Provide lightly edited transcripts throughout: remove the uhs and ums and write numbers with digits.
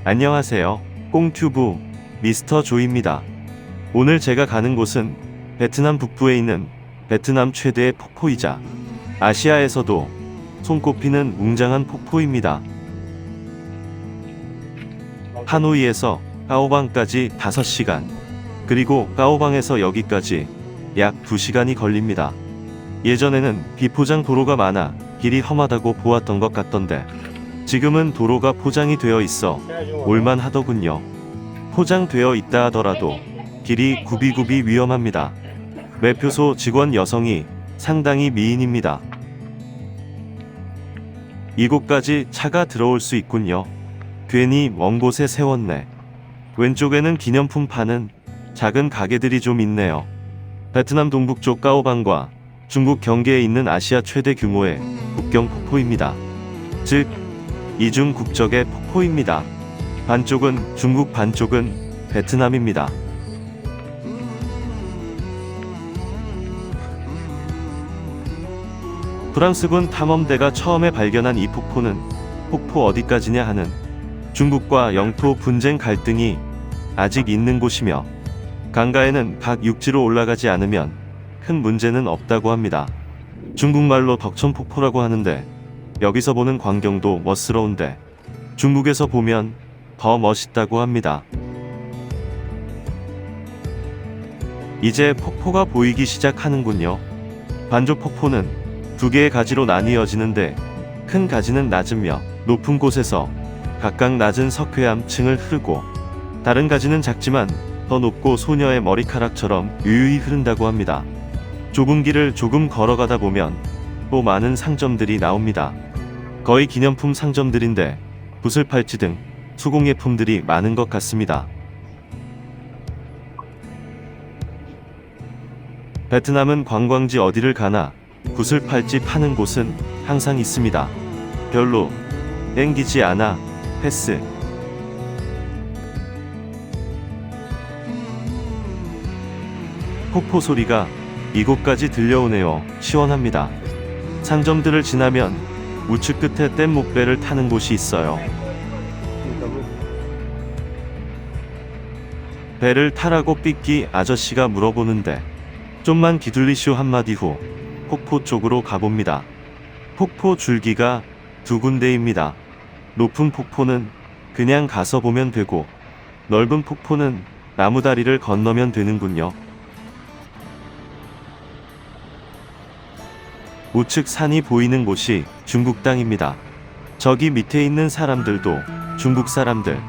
안녕하세요. 꽁튜브 미스터 조입니다. 오늘 제가 가는 곳은 베트남 북부에 있는 베트남 최대의 폭포이자 아시아에서도 손꼽히는 웅장한 폭포입니다. 하노이에서 까오방까지 5시간, 그리고 까오방에서 여기까지 약 2시간이 걸립니다. 예전에는 비포장 도로가 많아 길이 험하다고 보았던 것 같던데 지금은 도로가 포장이 되어 있어 올만 하더군요. 포장되어 있다 하더라도 길이 굽이굽이 위험합니다. 매표소 직원 여성이 상당히 미인입니다. 이곳까지 차가 들어올 수 있군요. 괜히 먼 곳에 세웠네. 왼쪽에는 기념품 파는 작은 가게들이 좀 있네요. 베트남 동북쪽 까오방과 중국 경계에 있는 아시아 최대 규모의 국경 폭포입니다. 즉, 이중 국적의 폭포입니다. 반쪽은 중국, 반쪽은 베트남입니다. 프랑스군 탐험대가 처음에 발견한 이 폭포는 폭포 어디까지냐 하는 중국과 영토 분쟁 갈등이 아직 있는 곳이며 강가에는 각 육지로 올라가지 않으면 큰 문제는 없다고 합니다. 중국말로 덕천폭포라고 하는데 여기서 보는 광경도 멋스러운데 중국에서 보면 더 멋있다고 합니다. 이제 폭포가 보이기 시작하는군요. 반조 폭포는 2개의 가지로 나뉘어지는데 큰 가지는 낮으며 높은 곳에서 각각 낮은 석회암층을 흐르고 다른 가지는 작지만 더 높고 소녀의 머리카락처럼 유유히 흐른다고 합니다. 좁은 길을 조금 걸어가다 보면 또 많은 상점들이 나옵니다. 거의 기념품 상점들인데 붓을 팔찌 등 수공예품들이 많은 것 같습니다. 베트남은 관광지 어디를 가나 붓을 팔찌 파는 곳은 항상 있습니다. 별로 땡기지 않아 패스. 폭포 소리가 이곳까지 들려오네요. 시원합니다. 상점들을 지나면 우측 끝에 뗏목배를 타는 곳이 있어요. 배를 타라고 삐끼 아저씨가 물어보는데 좀만 기둘리쇼 한마디 후 폭포 쪽으로 가봅니다. 폭포 줄기가 2군데입니다. 높은 폭포는 그냥 가서 보면 되고 넓은 폭포는 나무다리를 건너면 되는군요. 우측 산이 보이는 곳이 중국 땅입니다. 저기 밑에 있는 사람들도 중국 사람들.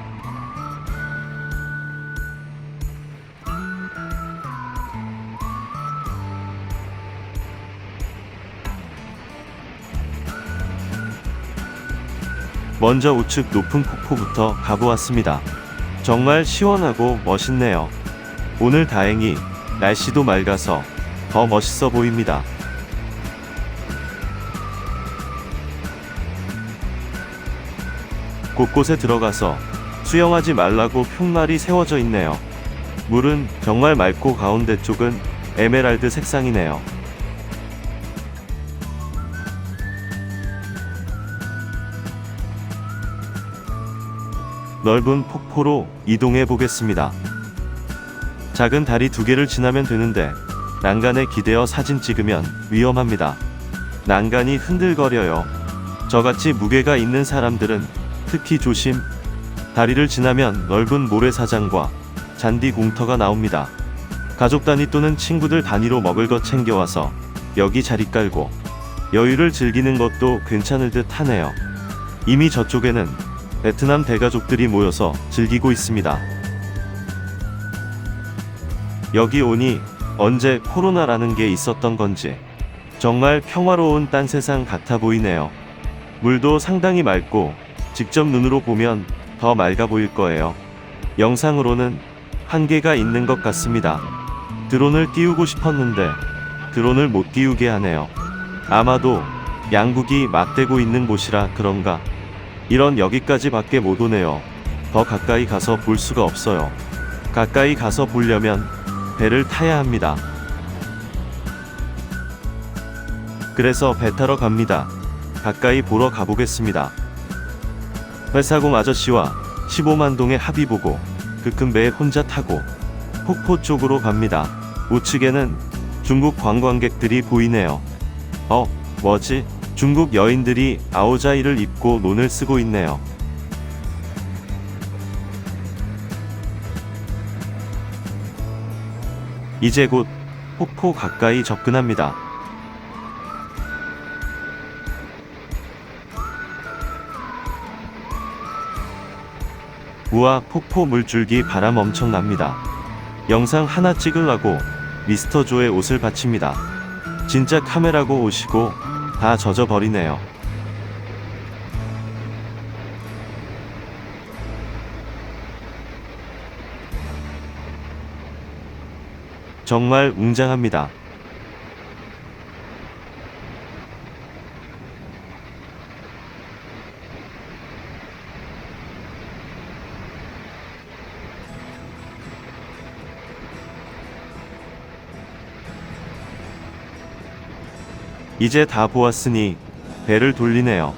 먼저 우측 높은 폭포부터 가보았습니다. 정말 시원하고 멋있네요. 오늘 다행히 날씨도 맑아서 더 멋있어 보입니다. 곳곳에 들어가서 수영하지 말라고 푯말이 세워져 있네요. 물은 정말 맑고 가운데 쪽은 에메랄드 색상이네요. 넓은 폭포로 이동해 보겠습니다. 작은 다리 2개를 지나면 되는데 난간에 기대어 사진 찍으면 위험합니다. 난간이 흔들거려요. 저같이 무게가 있는 사람들은 특히 조심. 다리를 지나면 넓은 모래사장과 잔디 공터가 나옵니다. 가족 단위 또는 친구들 단위로 먹을 것 챙겨와서 여기 자리 깔고 여유를 즐기는 것도 괜찮을 듯 하네요. 이미 저쪽에는 베트남 대가족들이 모여서 즐기고 있습니다. 여기 오니 언제 코로나라는 게 있었던 건지 정말 평화로운 딴 세상 같아 보이네요. 물도 상당히 맑고 직접 눈으로 보면 더 맑아 보일 거예요. 영상으로는 한계가 있는 것 같습니다. 드론을 띄우고 싶었는데 드론을 못 띄우게 하네요. 아마도 양국이 맞대고 있는 곳이라 그런가. 이런 여기까지 밖에 못 오네요. 더 가까이 가서 볼 수가 없어요. 가까이 가서 보려면 배를 타야 합니다. 그래서 배 타러 갑니다. 가까이 보러 가보겠습니다. 회사공 아저씨와 15만 동의 합의 보고 그 큰 배에 혼자 타고 폭포 쪽으로 갑니다. 우측에는 중국 관광객들이 보이네요. 뭐지? 중국 여인들이 아오자이를 입고 논을 쓰고 있네요. 이제 곧 폭포 가까이 접근합니다. 우와, 폭포 물줄기 바람 엄청납니다. 영상 하나 찍으려고 미스터 조의 옷을 바칩니다. 진짜 카메라고 오시고 다 젖어버리네요. 정말 웅장합니다. 이제 다 보았으니 배를 돌리네요.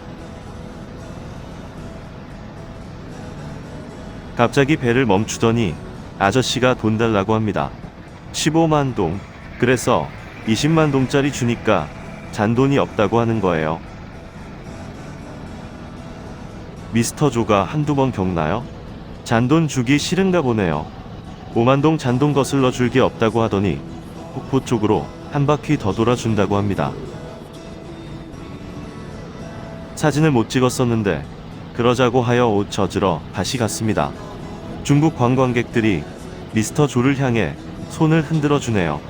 갑자기 배를 멈추더니 아저씨가 돈 달라고 합니다. 15만 동. 그래서 20만 동짜리 주니까 잔돈이 없다고 하는 거예요. 미스터 조가 한두 번 겪나요? 잔돈 주기 싫은가 보네요. 5만 동 잔돈 거슬러 줄 게 없다고 하더니 폭포 쪽으로 한 바퀴 더 돌아준다고 합니다. 사진을 못 찍었었는데 그러자고 하여 옷 젖으러 다시 갔습니다. 중국 관광객들이 미스터 조를 향해 손을 흔들어 주네요.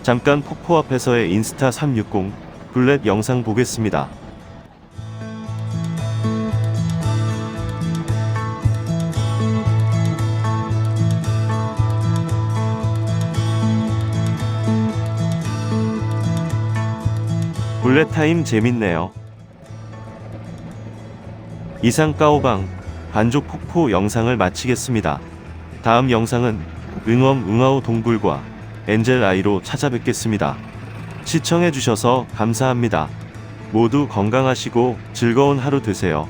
잠깐 폭포 앞에서의 인스타 360 블렛 영상 보겠습니다. 블렛타임 재밌네요. 이상 까오방 반족 폭포 영상을 마치겠습니다. 다음 영상은 응엄 응아오 동굴과 엔젤 아이로 찾아뵙겠습니다. 시청해주셔서 감사합니다. 모두 건강하시고 즐거운 하루 되세요.